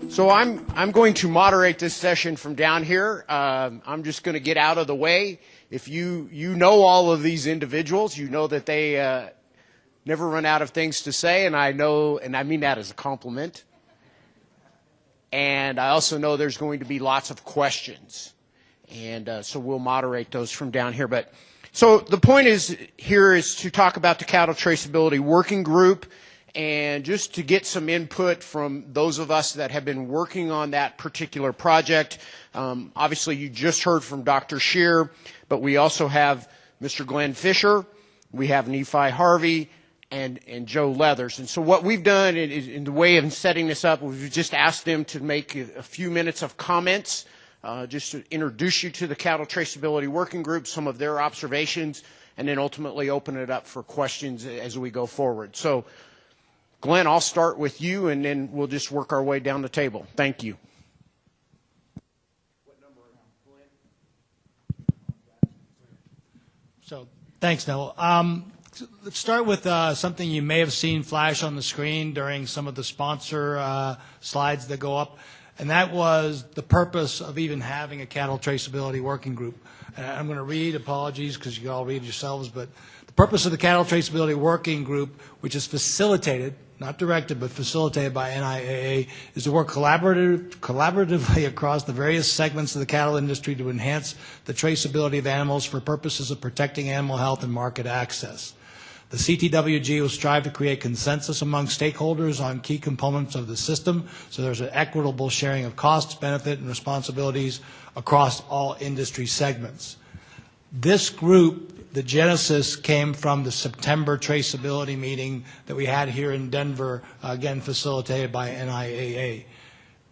So I'm going to moderate this session from down here. I'm just going to get out of the way. If you know all of these individuals, you know that they never run out of things to say, and I know, and I mean that as a compliment. And I also know there's going to be lots of questions, and so we'll moderate those from down here. But so the point is here is to talk about the Cattle Traceability Working Group, and just to get some input from those of us that have been working on that particular project. Obviously, you just heard from Dr. Shere, but we also have Mr. Glenn Fischer, we have Nephi Harvey, and Joe Leathers. And so what we've done in the way of setting this up, we've just asked them to make a few minutes of comments, just to introduce you to the Cattle Traceability Working Group, some of their observations, and then ultimately open it up for questions as we go forward. So, Glenn, I'll start with you, and then we'll just work our way down the table. Thank you. What number are you, Glenn? So, thanks, Neville. Let's start with something you may have seen flash on the screen during some of the sponsor slides that go up, and that was the purpose of even having a cattle traceability working group. I'm going to read, apologies because you all read yourselves, but the purpose of the Cattle Traceability Working Group, which is facilitated, not directed, but facilitated by NIAA, is to work collaboratively across the various segments of the cattle industry to enhance the traceability of animals for purposes of protecting animal health and market access. The CTWG will strive to create consensus among stakeholders on key components of the system, so there's an equitable sharing of costs, benefit, and responsibilities across all industry segments. This group, the genesis came from the September traceability meeting that we had here in Denver, again facilitated by NIAA.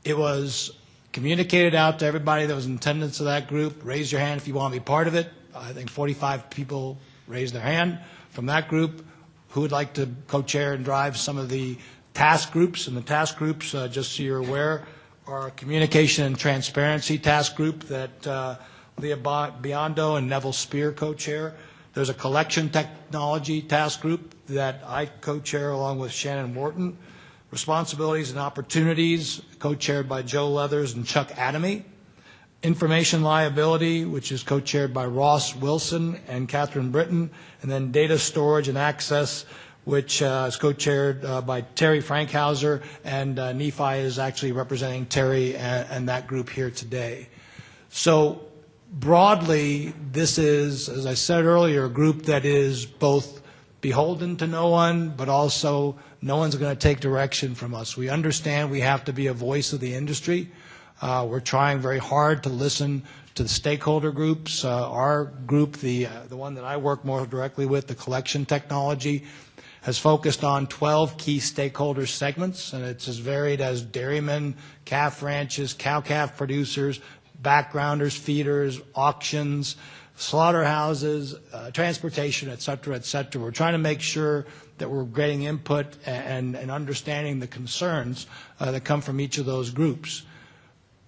It was communicated out to everybody that was in attendance of that group. Raise your hand if you want to be part of it. I think 45 people raised their hand from that group. Who would like to co-chair and drive some of the task groups? And the task groups, just so you're aware, are a communication and transparency task group that Leah Biondo and Nevil Speer co-chair. There's a collection technology task group that I co-chair along with Shannon Wharton. Responsibilities and opportunities, co-chaired by Joe Leathers and Chuck Adamy. Information liability, which is co-chaired by Ross Wilson and Kathryn Britton. And then data storage and access, which is co-chaired by Terry Frankhauser, and Nephi is actually representing Terry and that group here today. So broadly, this is, as I said earlier, a group that is both beholden to no one, but also no one's going to take direction from us. We understand we have to be a voice of the industry. We're trying very hard to listen to the stakeholder groups. Our group, the one that I work more directly with, the collection technology, has focused on 12 key stakeholder segments, and it's as varied as dairymen, calf ranches, cow-calf producers, backgrounders, feeders, auctions, slaughterhouses, transportation, et cetera, et cetera. We're trying to make sure that we're getting input and understanding the concerns that come from each of those groups.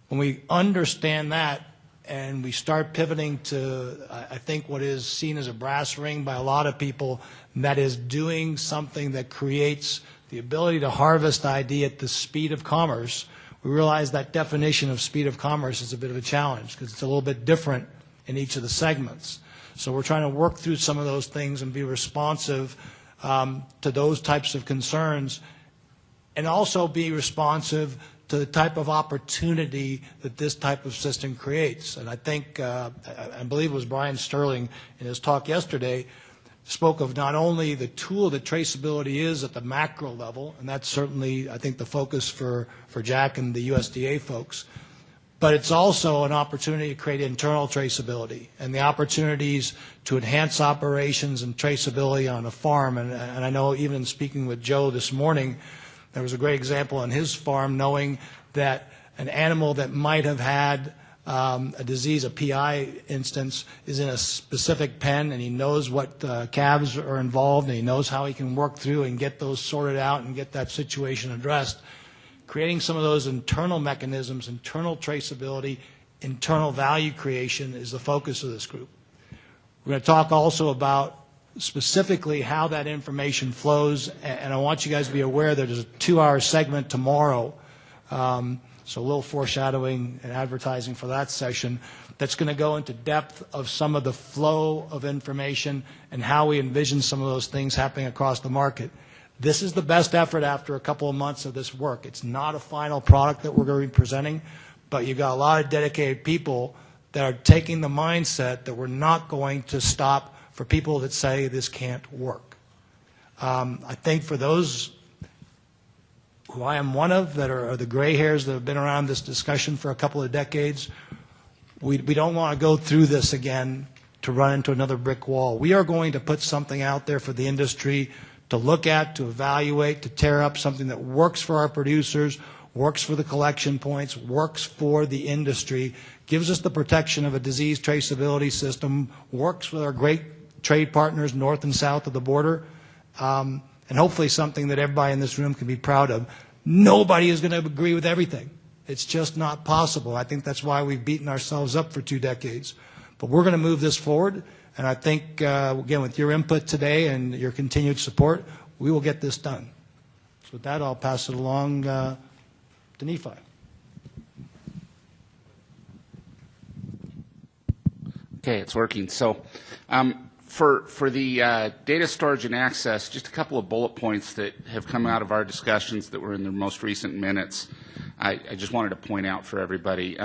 When we understand that and we start pivoting to, I think, what is seen as a brass ring by a lot of people, and that is doing something that creates the ability to harvest ID at the speed of commerce, we realize that definition of speed of commerce is a bit of a challenge because it's a little bit different in each of the segments. So we're trying to work through some of those things and be responsive to those types of concerns, and also be responsive to the type of opportunity that this type of system creates. And I think, I believe it was Brian Sterling in his talk yesterday, spoke of not only the tool that traceability is at the macro level, and that's certainly, I think, the focus for Jack and the USDA folks, but it's also an opportunity to create internal traceability and the opportunities to enhance operations and traceability on a farm. And I know even in speaking with Joe this morning, there was a great example on his farm, knowing that an animal that might have had a disease, a PI instance, is in a specific pen, and he knows what calves are involved, and he knows how he can work through and get those sorted out and get that situation addressed. Creating some of those internal mechanisms, internal traceability, internal value creation is the focus of this group. We're going to talk also about specifically how that information flows, and I want you guys to be aware that there's a 2-hour segment tomorrow, so a little foreshadowing and advertising for that session, that's going to go into depth of some of the flow of information and how we envision some of those things happening across the market. This is the best effort after a couple of months of this work. It's not a final product that we're going to be presenting, but you've got a lot of dedicated people that are taking the mindset that we're not going to stop for people that say this can't work. I think for those who I am one of that are the gray hairs that have been around this discussion for a couple of decades, we don't want to go through this again to run into another brick wall. We are going to put something out there for the industry to look at, to evaluate, to tear up, something that works for our producers, works for the collection points, works for the industry, gives us the protection of a disease traceability system, works with our great trade partners north and south of the border, and hopefully something that everybody in this room can be proud of. Nobody is going to agree with everything. It's just not possible. I think that's why we've beaten ourselves up for 2 decades. But we're going to move this forward, and I think, again, with your input today and your continued support, we will get this done. So with that, I'll pass it along to Nephi. Okay, it's working. So for the data storage and access, just a couple of bullet points that have come out of our discussions that were in the most recent minutes I just wanted to point out for everybody.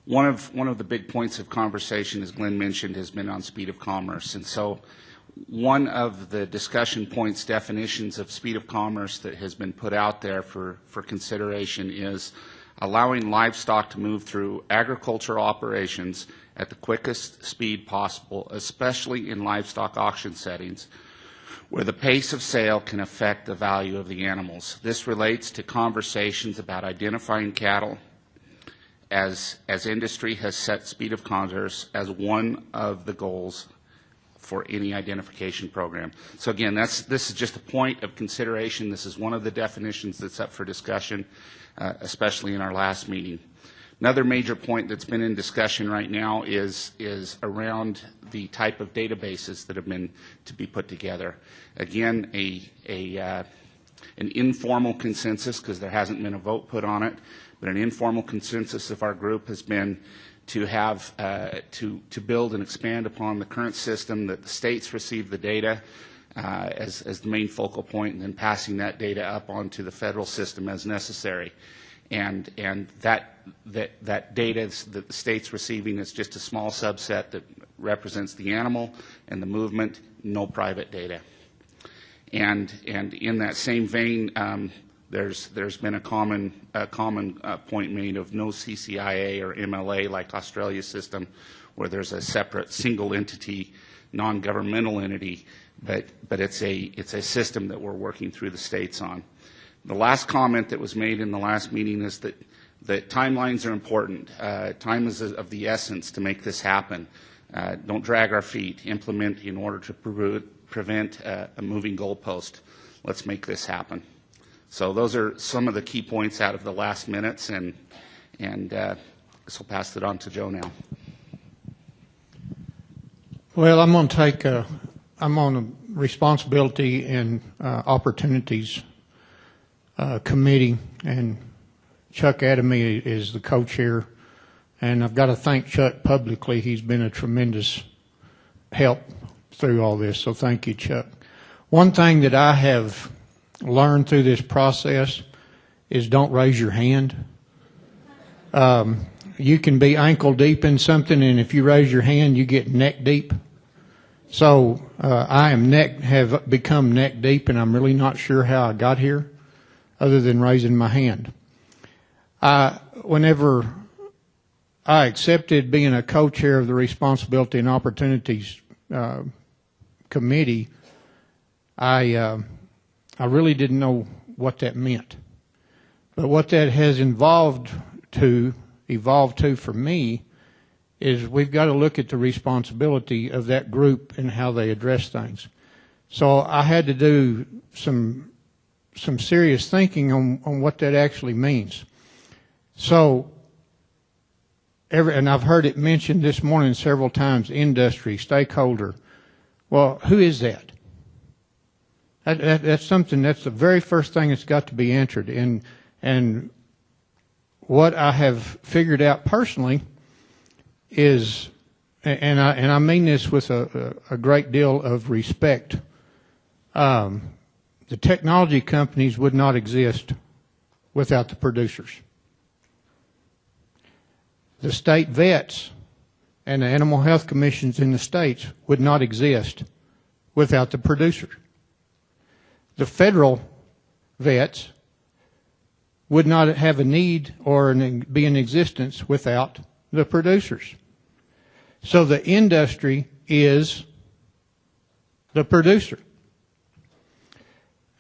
One of the big points of conversation, as Glenn mentioned, has been on speed of commerce. And so one of the discussion points, definitions of speed of commerce that has been put out there for consideration is allowing livestock to move through agricultural operations at the quickest speed possible, especially in livestock auction settings, where the pace of sale can affect the value of the animals. This relates to conversations about identifying cattle as industry has set speed of commerce as one of the goals for any identification program. So again, this is just a point of consideration. This is one of the definitions that's up for discussion, especially in our last meeting. Another major point that's been in discussion right now is around the type of databases that have been to be put together. Again, an informal consensus, because there hasn't been a vote put on it, but an informal consensus of our group has been to have to build and expand upon the current system, that the states receive the data as the main focal point, and then passing that data up onto the federal system as necessary. And that data that the state's receiving is just a small subset that represents the animal and the movement, no private data. And in that same vein, there's been a common point made of no CCIA or MLA like Australia's system, where there's a separate single entity, non-governmental entity, but it's a system that we're working through the states on. The last comment that was made in the last meeting is that timelines are important. Time is of the essence to make this happen. Don't drag our feet. Implement in order to prevent a moving goalpost. Let's make this happen. So those are some of the key points out of the last minutes, and this will pass it on to Joe now. Well, I'm on a responsibility and opportunities committee, and Chuck Adamy is the co-chair, and I've got to thank Chuck publicly. He's been a tremendous help through all this, so thank you, Chuck. One thing that I have learned through this process is don't raise your hand. You can be ankle deep in something, and if you raise your hand, you get neck deep. So I have become neck deep, and I'm really not sure how I got here, other than raising my hand. Whenever I accepted being a co-chair of the Responsibility and Opportunities Committee, I really didn't know what that meant. But what that has evolved to for me is we've got to look at the responsibility of that group and how they address things. So I had to do some serious thinking on what that actually means. So, and I've heard it mentioned this morning several times, industry, stakeholder. Well, who is that? That's something, that's the very first thing that's got to be answered. And what I have figured out personally is, and I mean this with a great deal of respect, the technology companies would not exist without the producers. The state vets and the animal health commissions in the states would not exist without the producers. The federal vets would not have a need or be in existence without the producers. So the industry is the producer.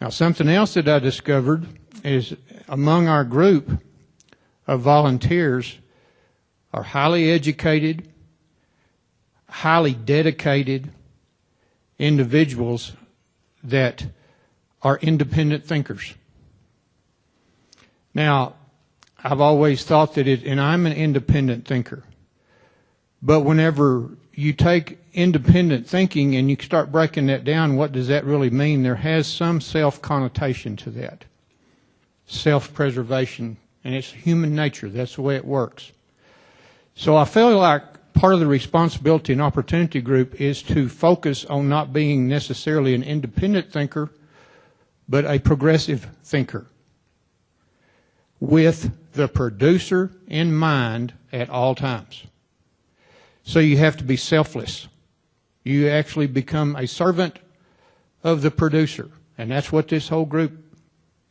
Now, something else that I discovered is among our group of volunteers are highly educated, highly dedicated individuals that are independent thinkers. Now, I've always thought that and I'm an independent thinker, but whenever you take independent thinking and you start breaking that down, what does that really mean? There has some self-connotation to that. Self-preservation, and it's human nature. That's the way it works. So I feel like part of the responsibility and opportunity group is to focus on not being necessarily an independent thinker, but a progressive thinker with the producer in mind at all times. So you have to be selfless. You actually become a servant of the producer. And that's what this whole group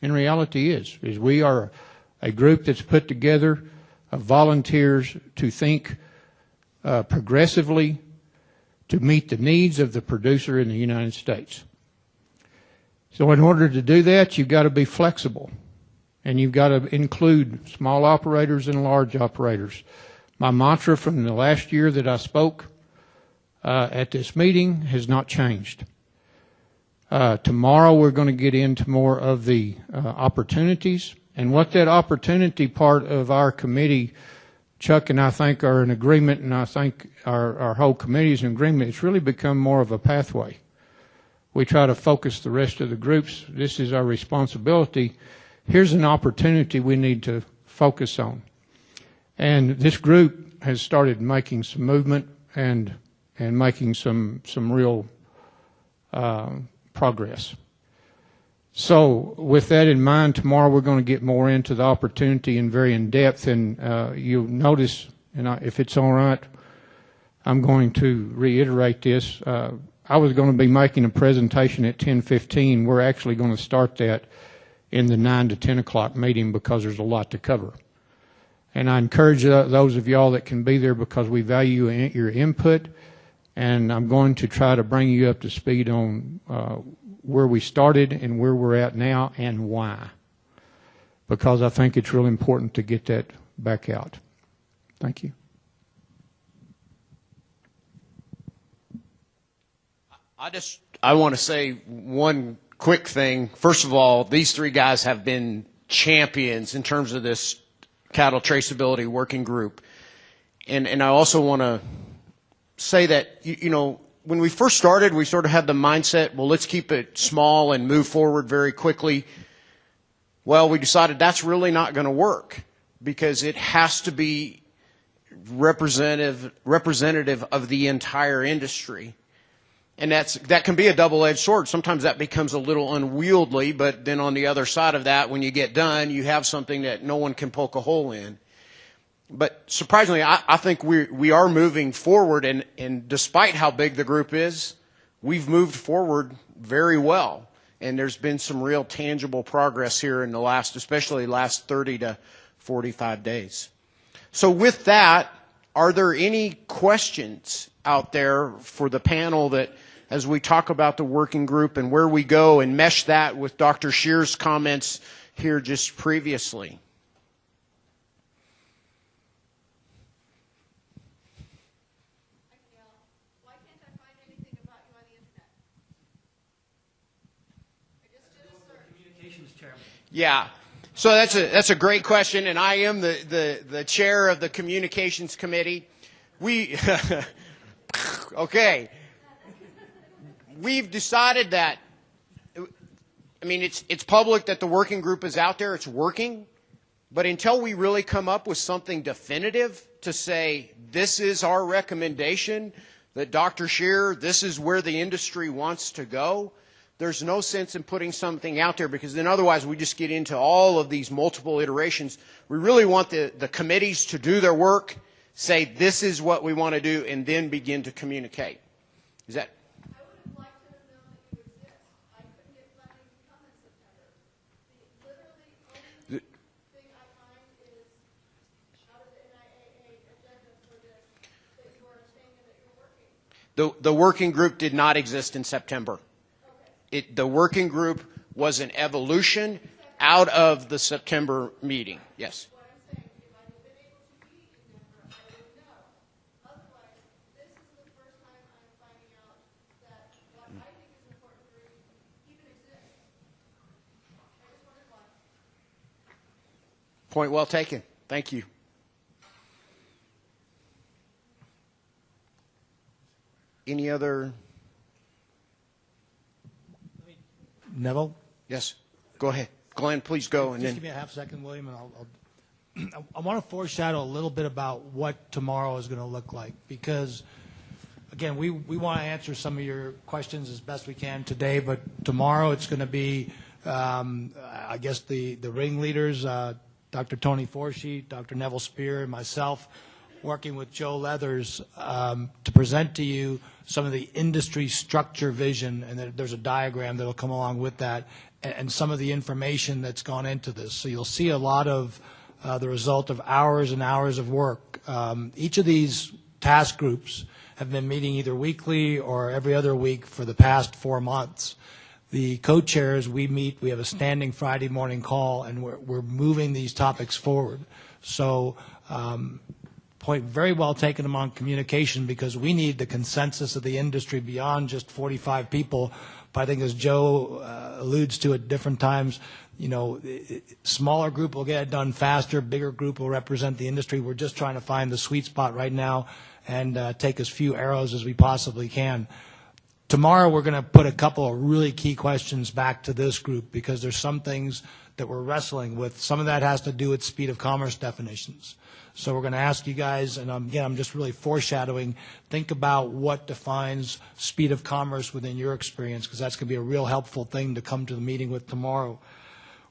in reality is we are a group that's put together of volunteers to think progressively to meet the needs of the producer in the United States. So in order to do that, you've got to be flexible, and you've got to include small operators and large operators. My mantra from the last year that I spoke at this meeting has not changed. Tomorrow we're going to get into more of the opportunities, and what that opportunity part of our committee, Chuck and I think are in agreement, and I think our whole committee is in agreement. It's really become more of a pathway. We try to focus the rest of the groups. This is our responsibility. Here's an opportunity we need to focus on. And this group has started making some movement and making some real progress. So with that in mind, tomorrow we're going to get more into the opportunity and very in depth. And you'll notice, and if it's all right, I'm going to reiterate this. I was going to be making a presentation at 10:15. We're actually going to start that in the 9 to 10 o'clock meeting because there's a lot to cover. And I encourage those of y'all that can be there because we value your input. And I'm going to try to bring you up to speed on where we started and where we're at now and why. Because I think it's really important to get that back out. Thank you. I want to say one quick thing. First of all, these three guys have been champions in terms of this cattle traceability working group. And I also want to say that, you know, when we first started, we sort of had the mindset, well, let's keep it small and move forward very quickly. Well, we decided that's really not going to work because it has to be representative of the entire industry. And that can be a double-edged sword. Sometimes that becomes a little unwieldy, but then on the other side of that, when you get done, you have something that no one can poke a hole in. But surprisingly, I think we are moving forward, and despite how big the group is, we've moved forward very well. And there's been some real tangible progress here in especially last 30 to 45 days. So with that, are there any questions out there for the panel that, as we talk about the working group and where we go and mesh that with Dr. Shere's comments here just previously? Why can't I find anything about you on the internet? I just did a search. Communications chairman. Yeah. So that's a great question, and I am the chair of the communications committee. Okay. we've decided that, I mean, it's public that the working group is out there, it's working, but until we really come up with something definitive to say, this is our recommendation, that Dr. Shere, this is where the industry wants to go, there's no sense in putting something out there, because then otherwise we just get into all of these multiple iterations. We really want the committees to do their work, say this is what we want to do, and then begin to communicate. Is that? I would have liked to have known that you exist. I couldn't get planning to come in September. The literally only thing I find is out of the NIAA agenda for this, that you are saying that you're working. The working group did not exist in September. The working group was an evolution out of the September meeting. Yes. What I'm saying, if I had been able to be in Denver, I would know. Otherwise, this is the first time I'm finding out that what I think is important for you even exists. I just wondered why. Point well taken. Thank you. Any other? Neville? Yes. Go ahead. Glenn, please go. And Just then give me a half second, William, and I want to foreshadow a little bit about what tomorrow is going to look like, because, again, we want to answer some of your questions as best we can today, but tomorrow it's going to be, I guess, the ringleaders, Dr. Tony Forshee, Dr. Nevil Speer, and myself, working with Joe Leathers to present to you some of the industry structure vision, and there's a diagram that will come along with that, and some of the information that's gone into this. So you'll see a lot of the result of hours and hours of work. Each of these task groups have been meeting either weekly or every other week for the past 4 months. The co-chairs, we meet, we have a standing Friday morning call, and we're moving these topics forward. So point very well taken among communication, because we need the consensus of the industry beyond just 45 people. But I think, as Joe alludes to at different times, you know, smaller group will get it done faster, bigger group will represent the industry. We're just trying to find the sweet spot right now and take as few arrows as we possibly can. Tomorrow we're going to put a couple of really key questions back to this group, because there's some things that we're wrestling with. Some of that has to do with speed of commerce definitions. So we're going to ask you guys, and again, I'm just really foreshadowing, think about what defines speed of commerce within your experience, because that's going to be a real helpful thing to come to the meeting with tomorrow.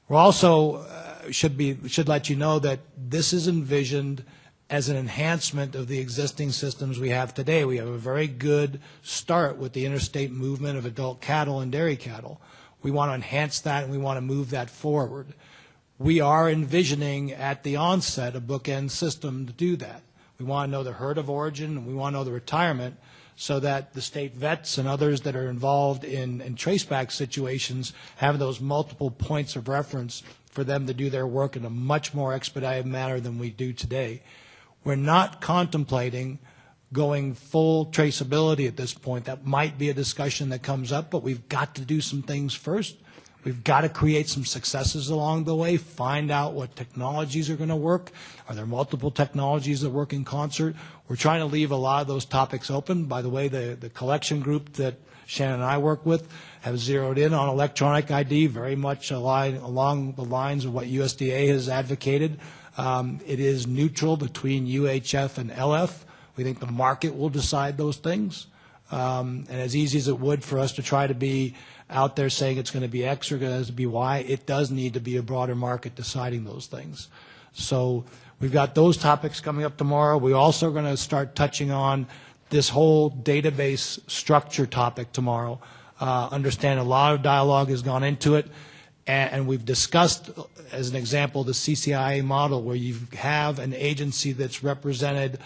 We're also should let you know that this is envisioned as an enhancement of the existing systems we have today. We have a very good start with the interstate movement of adult cattle and dairy cattle. We want to enhance that, and we want to move that forward. We are envisioning at the onset a bookend system to do that. We want to know the herd of origin, and we want to know the retirement, so that the state vets and others that are involved in traceback situations have those multiple points of reference for them to do their work in a much more expedited manner than we do today. We're not contemplating going full traceability at this point. That might be a discussion that comes up, but we've got to do some things first. We've got to create some successes along the way, find out what technologies are going to work. Are there multiple technologies that work in concert? We're trying to leave a lot of those topics open. By the way, the collection group that Shannon and I work with have zeroed in on electronic ID, very much along the lines of what USDA has advocated. It is neutral between UHF and LF. We think the market will decide those things. And as easy as it would for us to try to be out there saying it's going to be X or going to be Y, it does need to be a broader market deciding those things. So we've got those topics coming up tomorrow. We also are going to start touching on this whole database structure topic tomorrow. Understand a lot of dialogue has gone into it, and we've discussed, as an example, the CCIA model, where you have an agency that's representative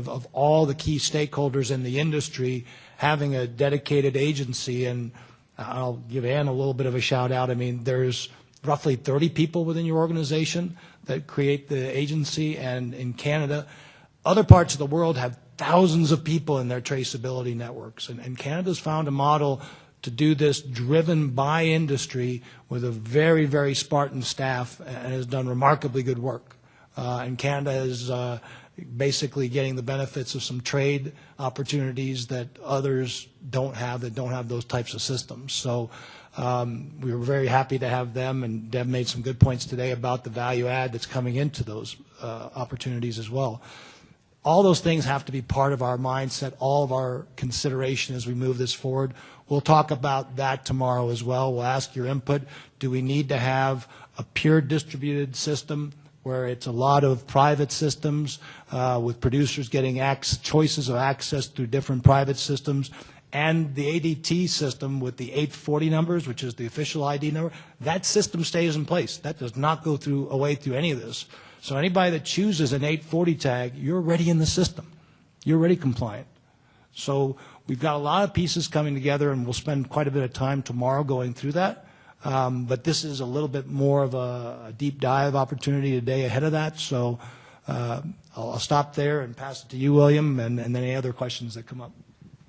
of all the key stakeholders in the industry, having a dedicated agency. And I'll give Ann a little bit of a shout out. I mean, there's roughly 30 people within your organization that create the agency, and in Canada, other parts of the world have thousands of people in their traceability networks. And Canada's found a model to do this driven by industry with a very, very Spartan staff, and has done remarkably good work. And Canada is basically getting the benefits of some trade opportunities that others don't have, that don't have those types of systems. So we were very happy to have them, and Deb made some good points today about the value add that's coming into those opportunities as well. All those things have to be part of our mindset, all of our consideration as we move this forward. We'll talk about that tomorrow as well. We'll ask your input. Do we need to have a pure distributed system where it's a lot of private systems with producers getting choices of access through different private systems, and the ADT system with the 840 numbers, which is the official ID number? That system stays in place. That does not go away through any of this. So anybody that chooses an 840 tag, you're already in the system. You're already compliant. So we've got a lot of pieces coming together, and we'll spend quite a bit of time tomorrow going through that. But this is a little bit more of a deep dive opportunity today ahead of that. So I'll stop there and pass it to you, William, and then any other questions that come up.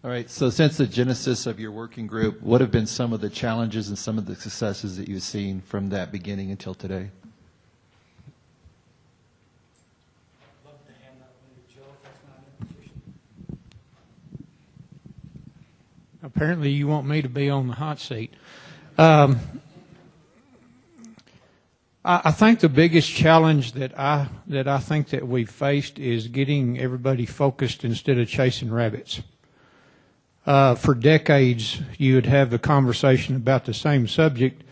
All right, so since the genesis of your working group, what have been some of the challenges and some of the successes that you've seen from that beginning until today? Apparently you want me to be on the hot seat. I think the biggest challenge that I think that we've faced is getting everybody focused instead of chasing rabbits. For decades, you would have the conversation about the same subject,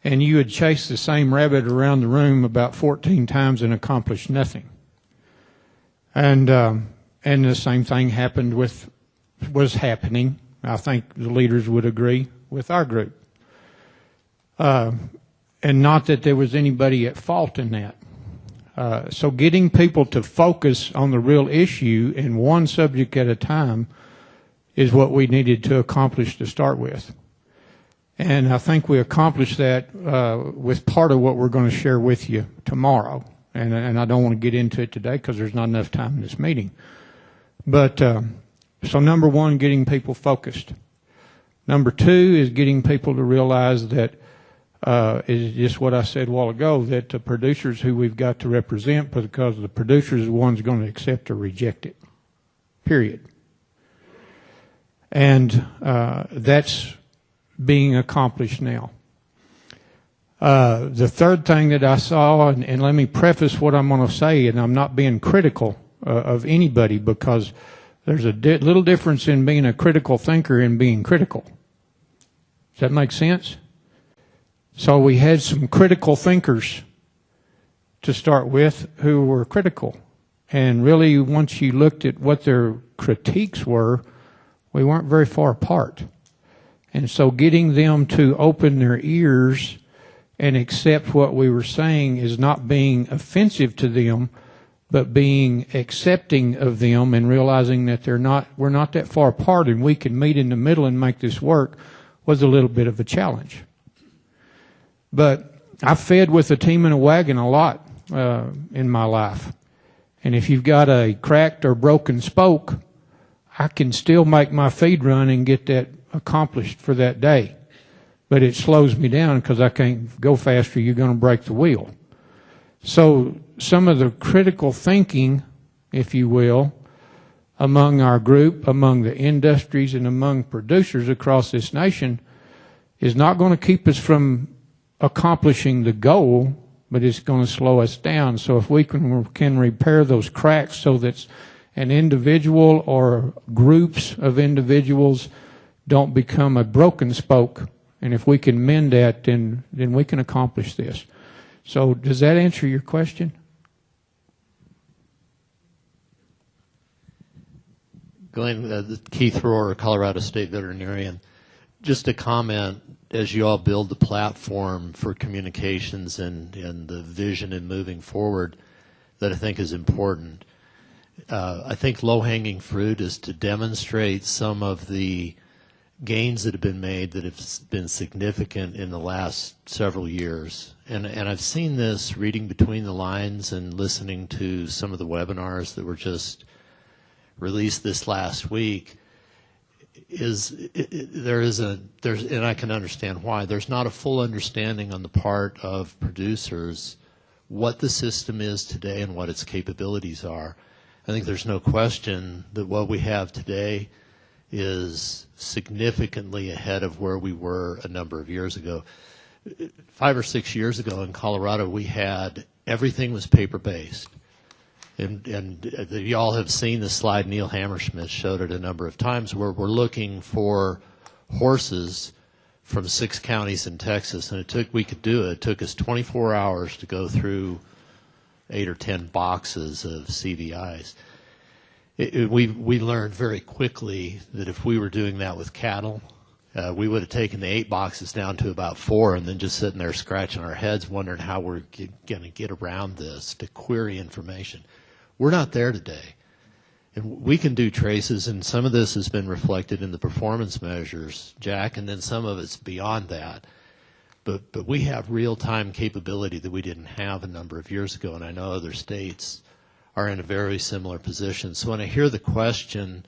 and you would chase the same rabbit around the room about 14 times and accomplish nothing. And the same thing was happening. I think the leaders would agree with our group. And not that there was anybody at fault in that. So getting people to focus on the real issue in one subject at a time is what we needed to accomplish to start with. And I think we accomplished that with part of what we're going to share with you tomorrow. And I don't want to get into it today because there's not enough time in this meeting. But so number one, getting people focused. Number two is getting people to realize that is just what I said a while ago, that the producers who we've got to represent, because the producers are the ones going to accept or reject it, period. And that's being accomplished now. The third thing that I saw, and let me preface what I'm going to say, and I'm not being critical of anybody, because there's a little difference in being a critical thinker and being critical. Does that make sense? So we had some critical thinkers to start with who were critical. And really, once you looked at what their critiques were, we weren't very far apart. And so getting them to open their ears and accept what we were saying is not being offensive to them, but being accepting of them and realizing that we're not that far apart and we can meet in the middle and make this work was a little bit of a challenge. But I fed with a team in a wagon a lot in my life. And if you've got a cracked or broken spoke, I can still make my feed run and get that accomplished for that day. But it slows me down because I can't go faster. You're going to break the wheel. So some of the critical thinking, if you will, among our group, among the industries, and among producers across this nation is not going to keep us from accomplishing the goal, but it's going to slow us down. So if we can repair those cracks so that an individual or groups of individuals don't become a broken spoke, and if we can mend that, then we can accomplish this. So does that answer your question? Glenn, Keith Rohr, Colorado State Veterinarian. Just a comment, as you all build the platform for communications and the vision and moving forward, that I think is important. I think low-hanging fruit is to demonstrate some of the gains that have been made that have been significant in the last several years. And I've seen this reading between the lines and listening to some of the webinars that were just released this last week. And I can understand why, there's not a full understanding on the part of producers what the system is today and what its capabilities are. I think there's no question that what we have today is significantly ahead of where we were a number of years ago. 5 or 6 years ago in Colorado, we had everything was paper-based. And you all have seen the slide. Neil Hammerschmidt showed it a number of times where we're looking for horses from 6 counties in Texas, and we could do it. It took us 24 hours to go through 8 or 10 boxes of CVIs. We learned very quickly that if we were doing that with cattle, we would have taken the 8 boxes down to about 4 and then just sitting there scratching our heads wondering how we're going to get around this to query information. We're not there today. And we can do traces, and some of this has been reflected in the performance measures, Jack, and then some of it's beyond that. But we have real-time capability that we didn't have a number of years ago, and I know other states are in a very similar position. So when I hear the question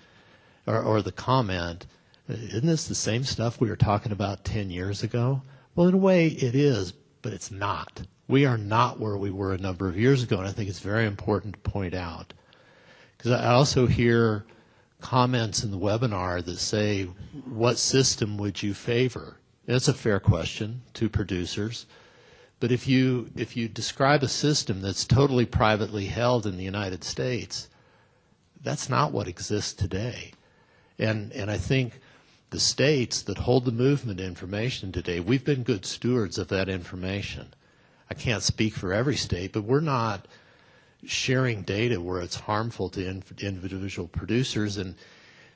or the comment, isn't this the same stuff we were talking about 10 years ago? Well, in a way, it is, but it's not. We are not where we were a number of years ago, and I think it's very important to point out. Because I also hear comments in the webinar that say, what system would you favor? That's a fair question to producers. But if you describe a system that's totally privately held in the United States, that's not what exists today. And I think the states that hold the movement information today, we've been good stewards of that information. I can't speak for every state, but we're not sharing data where it's harmful to individual producers. And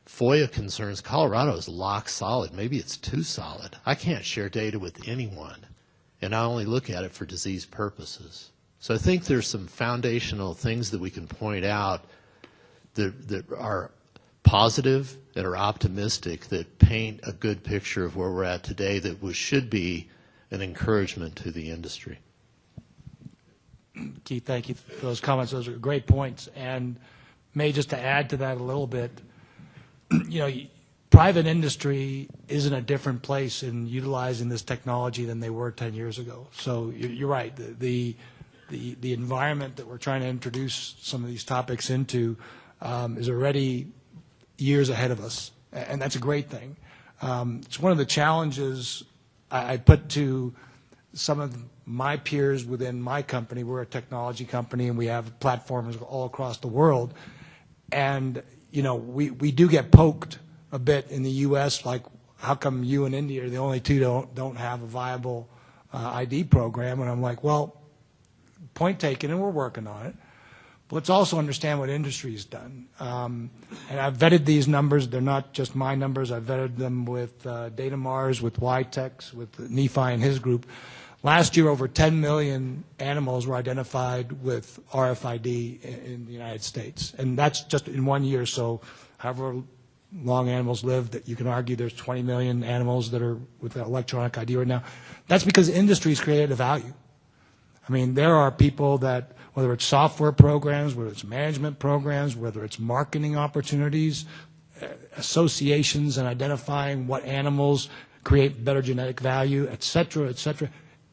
FOIA concerns, Colorado is lock solid. Maybe it's too solid. I can't share data with anyone, and I only look at it for disease purposes. So I think there's some foundational things that we can point out that are positive and are optimistic, that paint a good picture of where we're at today, that should be an encouragement to the industry. Keith, thank you for those comments. Those are great points. And just to add to that a little bit, private industry is in a different place in utilizing this technology than they were 10 years ago. So you're right. The environment that we're trying to introduce some of these topics into is already years ahead of us, and that's a great thing. It's one of the challenges I put to some of my peers within my company. We're a technology company, and we have platforms all across the world. And, we do get poked a bit in the U.S., like, how come you and India are the only two don't have a viable ID program? And I'm like, well, point taken, and we're working on it. But let's also understand what industry's done. And I've vetted these numbers. They're not just my numbers. I've vetted them with Datamars, with Ytex, with Nephi and his group. Last year, over 10 million animals were identified with RFID in the United States. And that's just in 1 year. So however long animals live, that you can argue there's 20 million animals that are with electronic ID right now. That's because industry's created a value. I mean, there are people that, whether it's software programs, whether it's management programs, whether it's marketing opportunities, associations and identifying what animals create better genetic value, et cetera,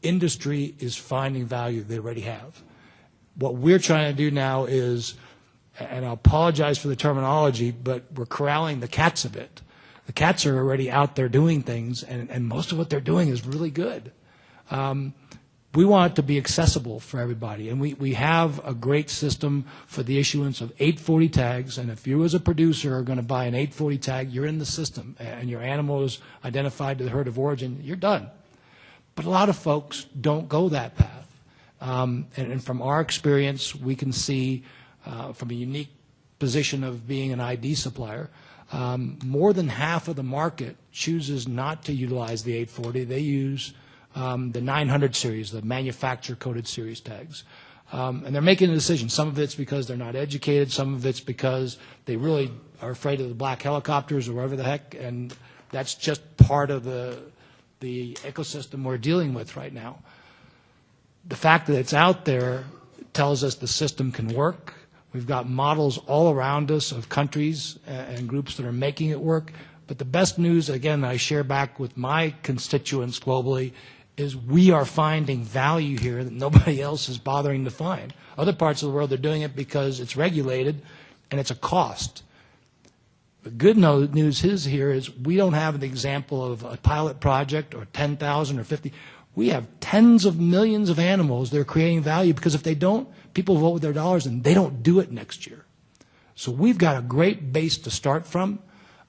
industry is finding value they already have. What we're trying to do now is, and I apologize for the terminology, but we're corralling the cats a bit. The cats are already out there doing things, and most of what they're doing is really good. We want it to be accessible for everybody, and we have a great system for the issuance of 840 tags, and if you as a producer are going to buy an 840 tag, you're in the system, and your animal is identified to the herd of origin, you're done. But a lot of folks don't go that path. And from our experience, we can see from a unique position of being an ID supplier, more than half of the market chooses not to utilize the 840. They use the 900 series, the manufacturer-coded series tags. And they're making a decision. Some of it's because they're not educated. Some of it's because they really are afraid of the black helicopters or whatever the heck, and that's just part of the ecosystem we're dealing with right now. The fact that it's out there tells us the system can work. We've got models all around us of countries and groups that are making it work. But the best news, again, that I share back with my constituents globally is we are finding value here that nobody else is bothering to find. Other parts of the world, they're doing it because it's regulated, and it's a cost. The good news here is we don't have an example of a pilot project or 10,000 or 50. We have tens of millions of animals that are creating value because if they don't, people vote with their dollars and they don't do it next year. So we've got a great base to start from,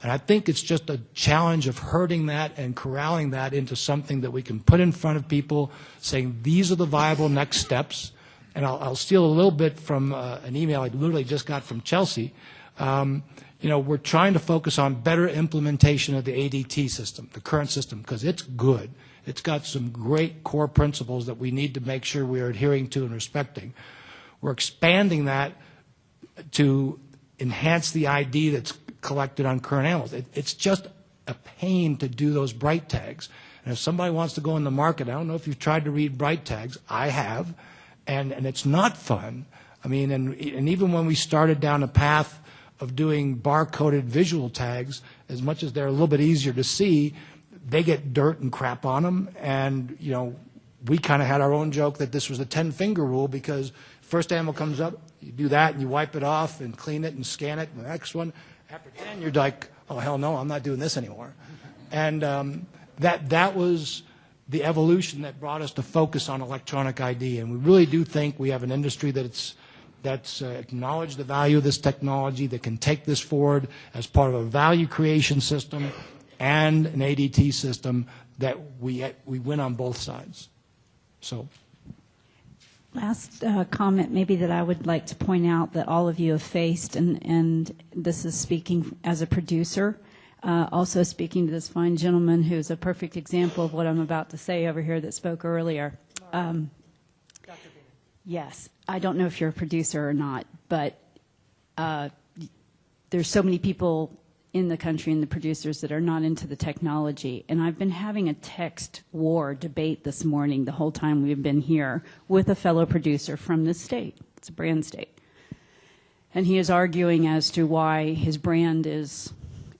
and I think it's just a challenge of herding that and corralling that into something that we can put in front of people, saying these are the viable next steps. And I'll steal a little bit from an email I literally just got from Chelsea. We're trying to focus on better implementation of the ADT system, the current system, because it's good. It's got some great core principles that we need to make sure we are adhering to and respecting. We're expanding that to enhance the ID that's collected on current animals. It's just a pain to do those bright tags. And if somebody wants to go in the market, I don't know if you've tried to read bright tags. I have, and it's not fun. I mean, and even when we started down a path of doing bar-coded visual tags, as much as they're a little bit easier to see, they get dirt and crap on them. And, we kind of had our own joke that this was the 10-finger rule because first animal comes up, you do that and you wipe it off and clean it and scan it. And the next one, after 10, you're like, oh, hell no, I'm not doing this anymore. And that was the evolution that brought us to focus on electronic ID. And we really do think we have an industry that's acknowledged the value of this technology, that can take this forward as part of a value creation system and an ADT system that we win on both sides. So. Last comment maybe that I would like to point out that all of you have faced, and this is speaking as a producer, also speaking to this fine gentleman who's a perfect example of what I'm about to say over here that spoke earlier. Yes, I don't know if you're a producer or not, but there's so many people in the country and the producers that are not into the technology. And I've been having a text war debate this morning the whole time we've been here with a fellow producer from this state. It's a brand state. And he is arguing as to why his brand is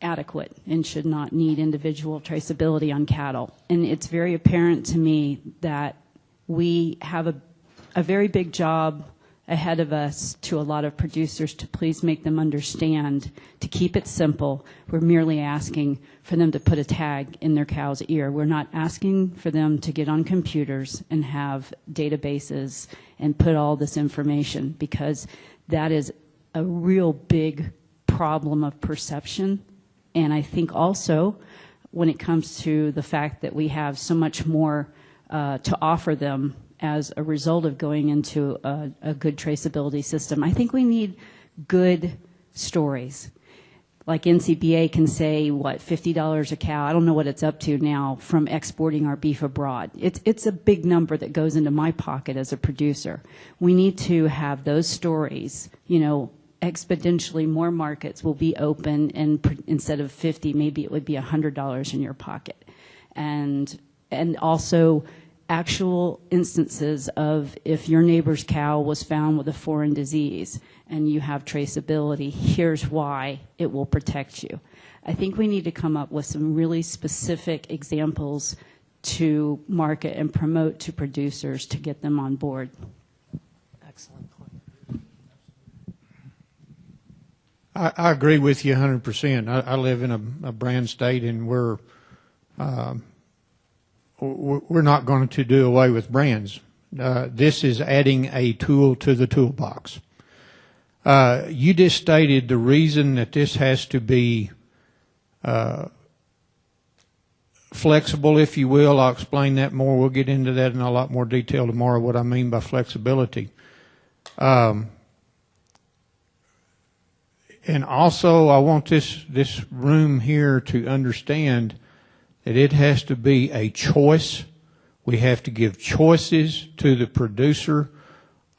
adequate and should not need individual traceability on cattle. And it's very apparent to me that we have a very big job ahead of us to a lot of producers to please make them understand, to keep it simple. We're merely asking for them to put a tag in their cow's ear. We're not asking for them to get on computers and have databases and put all this information, because that is a real big problem of perception. And I think also when it comes to the fact that we have so much more to offer them as a result of going into a good traceability system. I think we need good stories. Like NCBA can say, what, $50 a cow? I don't know what it's up to now from exporting our beef abroad. It's a big number that goes into my pocket as a producer. We need to have those stories, exponentially more markets will be open, and instead of 50, maybe it would be $100 in your pocket. And also actual instances of if your neighbor's cow was found with a foreign disease and you have traceability, here's why it will protect you. I think we need to come up with some really specific examples to market and promote to producers to get them on board. Excellent point. I agree with you 100%. I live in a brand state, and we're not going to do away with brands. This is adding a tool to the toolbox. You just stated the reason that this has to be flexible, if you will. I'll explain that more. We'll get into that in a lot more detail tomorrow, what I mean by flexibility. And also, I want this room here to understand that it has to be a choice. We have to give choices to the producer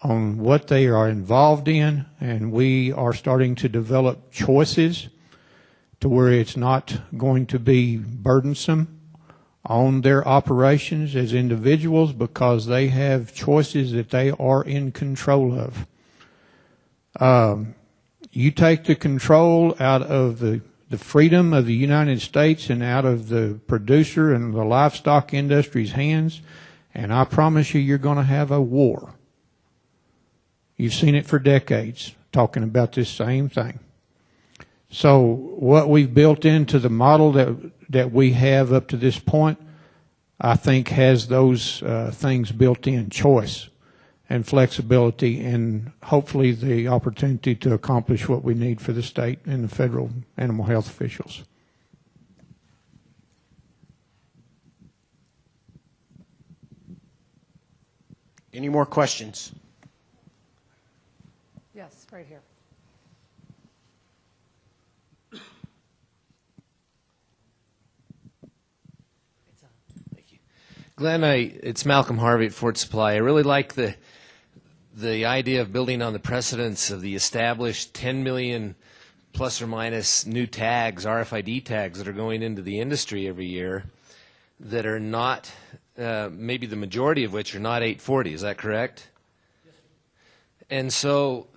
on what they are involved in, and we are starting to develop choices to where it's not going to be burdensome on their operations as individuals, because they have choices that they are in control of. You take the control out of the freedom of the United States and out of the producer and the livestock industry's hands, and I promise you, you're going to have a war. You've seen it for decades. talking about this same thing. So what we've built into the model that we have up to this point, I think has those things built in: choice and flexibility, and hopefully the opportunity to accomplish what we need for the state and the federal animal health officials. Any more questions? Yes, right here. Glenn, it's Malcolm Harvey at Fort Supply. I really like the idea of building on the precedents of the established 10 million plus or minus new tags, RFID tags, that are going into the industry every year that are not, maybe the majority of which are not 840. Is that correct? Yes. And so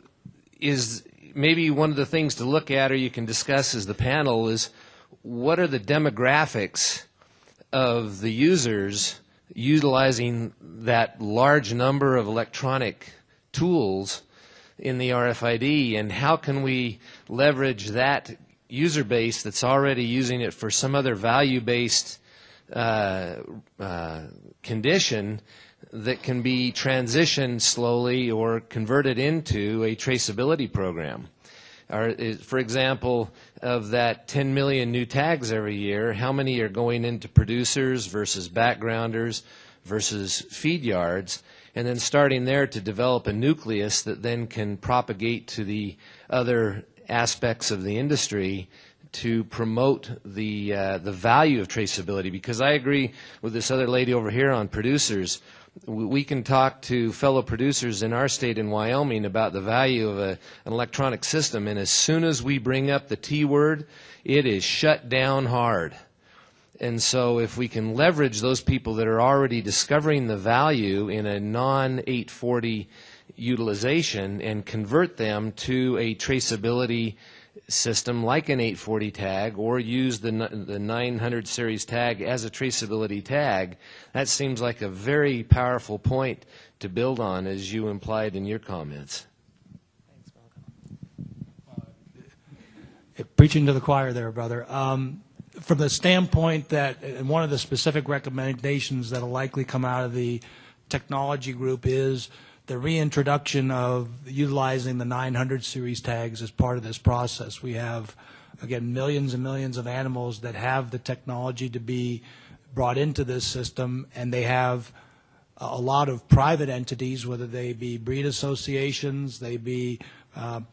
is maybe one of the things to look at, or you can discuss as the panel, is what are the demographics of the users utilizing that large number of electronic tools in the RFID, and how can we leverage that user base that's already using it for some other value-based condition that can be transitioned slowly or converted into a traceability program? For example, of that 10 million new tags every year, how many are going into producers versus backgrounders versus feed yards, and then starting there to develop a nucleus that then can propagate to the other aspects of the industry to promote the value of traceability? Because I agree with this other lady over here on producers. We can talk to fellow producers in our state in Wyoming about the value of an electronic system, and as soon as we bring up the T word, it is shut down hard. And so if we can leverage those people that are already discovering the value in a non-840 utilization and convert them to a traceability system like an 840 tag, or use the 900 series tag as a traceability tag, that seems like a very powerful point to build on, as you implied in your comments. Thanks, Malcolm. Preaching to the choir there, brother. From the standpoint that, and one of the specific recommendations that will likely come out of the technology group is the reintroduction of utilizing the 900 series tags as part of this process. We have, again, millions and millions of animals that have the technology to be brought into this system, and they have a lot of private entities, whether they be breed associations, they be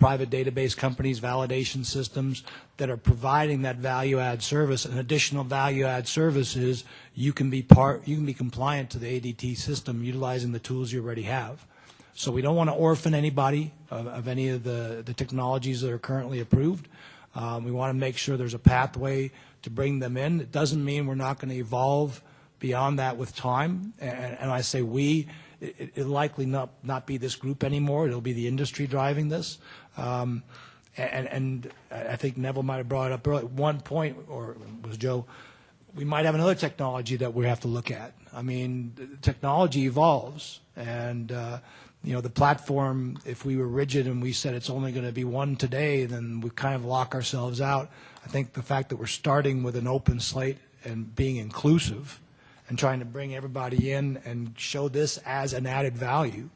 private database companies, validation systems, that are providing that value-add service. An additional value-add service is you can be compliant to the ADT system utilizing the tools you already have. So we don't want to orphan anybody of any of the technologies that are currently approved. We want to make sure there's a pathway to bring them in. It doesn't mean we're not going to evolve beyond that with time. And I say we, it'll likely not be this group anymore. It'll be the industry driving this. And I think Neville might have brought it up earlier. At one point, or it was Joe, we might have another technology that we have to look at. I mean, technology evolves, and you know, the platform, if we were rigid and we said it's only going to be one today, then we kind of lock ourselves out. I think the fact that we're starting with an open slate and being inclusive and trying to bring everybody in and show this as an added value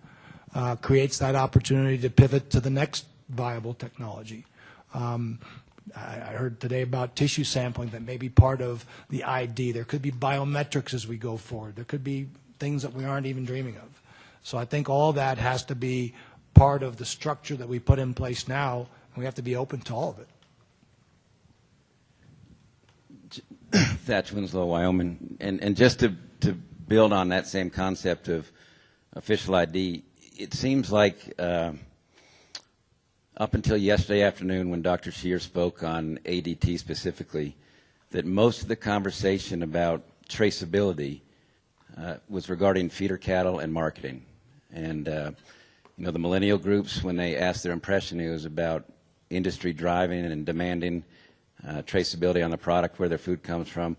creates that opportunity to pivot to the next viable technology. I heard today about tissue sampling that may be part of the ID. There could be biometrics as we go forward. There could be things that we aren't even dreaming of. So I think all that has to be part of the structure that we put in place now, and we have to be open to all of it. Thatch, Winslow, Wyoming. And just to build on that same concept of official ID, it seems like up until yesterday afternoon when Dr. Shere spoke on ADT specifically, that most of the conversation about traceability was regarding feeder cattle and marketing. And you know, the millennial groups, when they asked their impression, it was about industry driving and demanding traceability on the product, where their food comes from.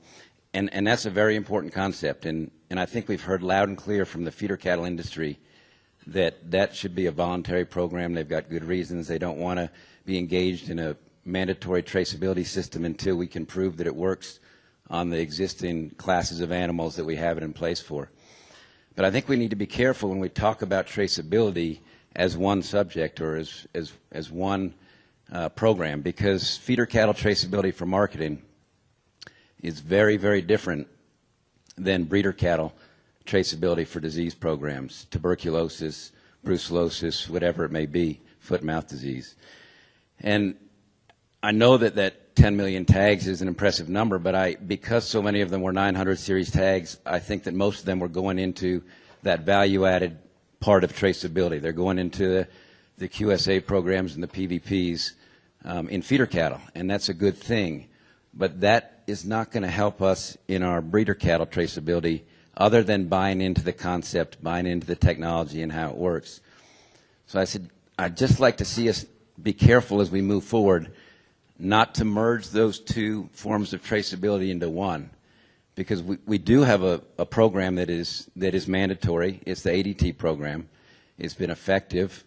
And that's a very important concept. And I think we've heard loud and clear from the feeder cattle industry that should be a voluntary program. They've got good reasons. They don't want to be engaged in a mandatory traceability system until we can prove that it works on the existing classes of animals that we have it in place for. But I think we need to be careful when we talk about traceability as one subject or as one program, because feeder cattle traceability for marketing is very, very different than breeder cattle traceability for disease programs, tuberculosis, brucellosis, whatever it may be, foot and mouth disease. And I know that 10 million tags is an impressive number, but because so many of them were 900 series tags, I think that most of them were going into that value-added part of traceability. They're going into the QSA programs and the PVPs in feeder cattle, and that's a good thing. But that is not going to help us in our breeder cattle traceability other than buying into the concept, buying into the technology and how it works. So I said, I'd just like to see us be careful as we move forward not to merge those two forms of traceability into one, because we do have a program that is mandatory. It's the ADT program. It's been effective,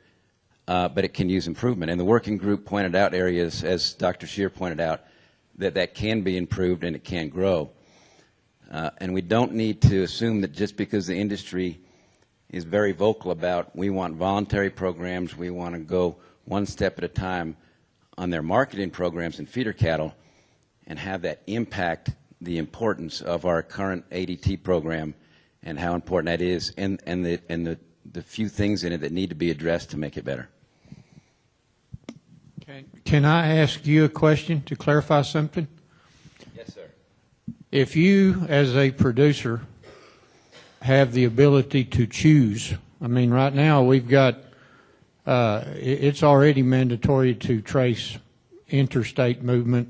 but it can use improvement. And the working group pointed out areas, as Dr. Shere pointed out, that can be improved and it can grow. And we don't need to assume that just because the industry is very vocal about we want voluntary programs, we want to go one step at a time on their marketing programs in feeder cattle and have that impact the importance of our current ADT program and how important that is and the few things in it that need to be addressed to make it better. Can I ask you a question to clarify something? Yes, sir. If you, as a producer, have the ability to choose, I mean, right now we've got, it's already mandatory to trace interstate movement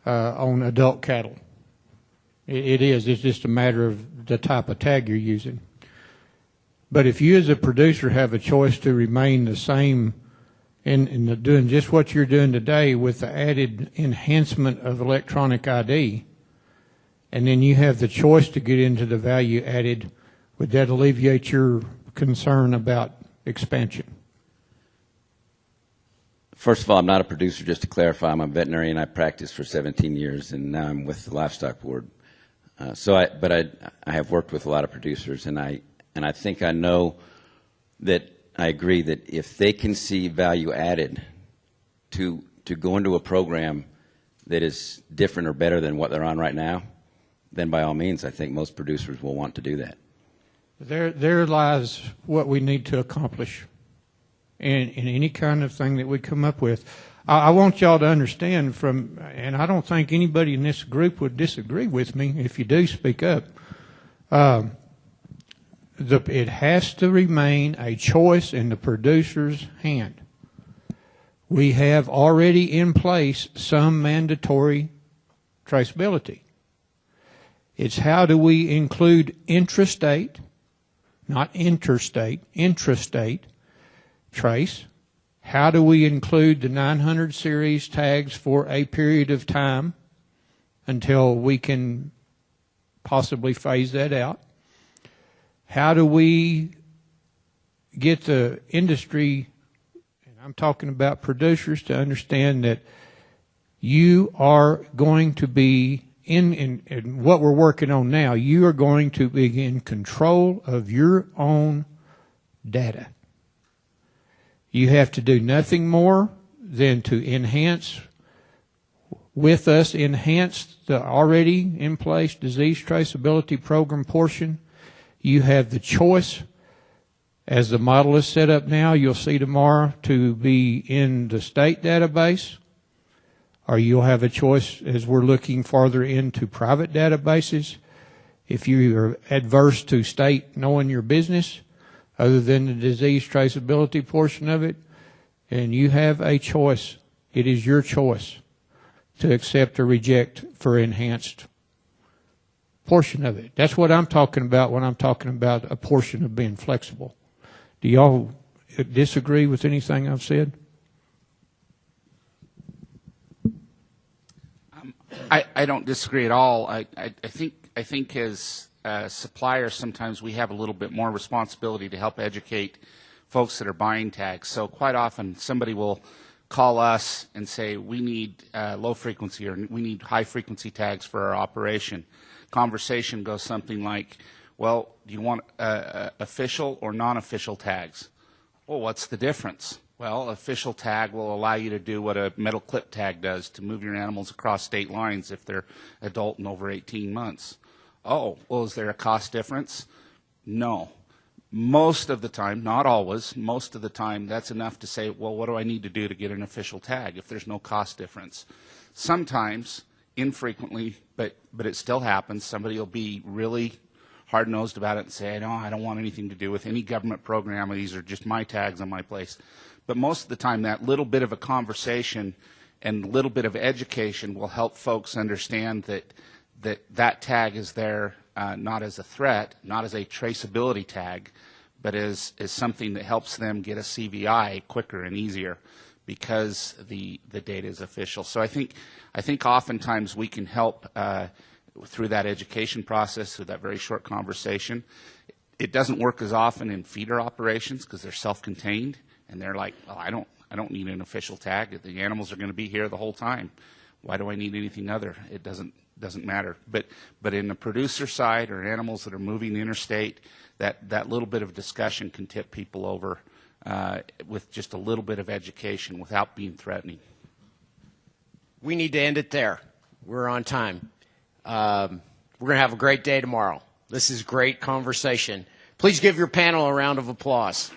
on adult cattle. It is. It's just a matter of the type of tag you're using. But if you as a producer have a choice to remain the same in doing just what you're doing today with the added enhancement of electronic ID, and then you have the choice to get into the value added, would that alleviate your concern about expansion? First of all, I'm not a producer, just to clarify. I'm a veterinarian. I practiced for 17 years, and now I'm with the Livestock Board. But I have worked with a lot of producers, and I think I know that I agree that if they can see value added to go into a program that is different or better than what they're on right now, then by all means, I think most producers will want to do that. There lies what we need to accomplish in any kind of thing that we come up with. I want y'all to understand and I don't think anybody in this group would disagree with me. If you do, speak up. It has to remain a choice in the producer's hand. We have already in place some mandatory traceability. It's how do we include intrastate, not interstate, intrastate trace. How do we include the 900 series tags for a period of time until we can possibly phase that out? How do we get the industry, and I'm talking about producers, to understand that you are going to be in what we're working on now, you are going to be in control of your own data. You have to do nothing more than to enhance the already in place disease traceability program portion. You have the choice, as the model is set up now, you'll see tomorrow, to be in the state database, or you'll have a choice as we're looking farther into private databases. If you are adverse to state knowing your business, other than the disease traceability portion of it, and you have a choice. It is your choice to accept or reject for enhanced portion of it. That's what I'm talking about when I'm talking about a portion of being flexible. Do y'all disagree with anything I've said? I don't disagree at all. I think as suppliers, sometimes we have a little bit more responsibility to help educate folks that are buying tags. So quite often somebody will call us and say, we need low frequency or we need high frequency tags for our operation. Conversation goes something like, well, do you want official or non-official tags? Well, what's the difference? Well, official tag will allow you to do what a metal clip tag does, to move your animals across state lines if they're adult and over 18 months. Oh, well, is there a cost difference? No. Most of the time, not always, most of the time, that's enough to say, well, what do I need to do to get an official tag if there's no cost difference? Sometimes, infrequently, but it still happens, somebody will be really hard-nosed about it and say, no, I don't want anything to do with any government program, these are just my tags on my place. But most of the time, that little bit of a conversation and a little bit of education will help folks understand that tag is there not as a threat, not as a traceability tag, but as something that helps them get a CVI quicker and easier because the data is official. So I think oftentimes we can help through that education process, through that very short conversation. It doesn't work as often in feeder operations because they're self-contained, and they're like, well, I don't need an official tag. The animals are going to be here the whole time. Why do I need anything other? It doesn't matter. But in the producer side or animals that are moving interstate, that little bit of discussion can tip people over with just a little bit of education without being threatening. We need to end it there. We're on time. We're going to have a great day tomorrow. This is great conversation. Please give your panel a round of applause.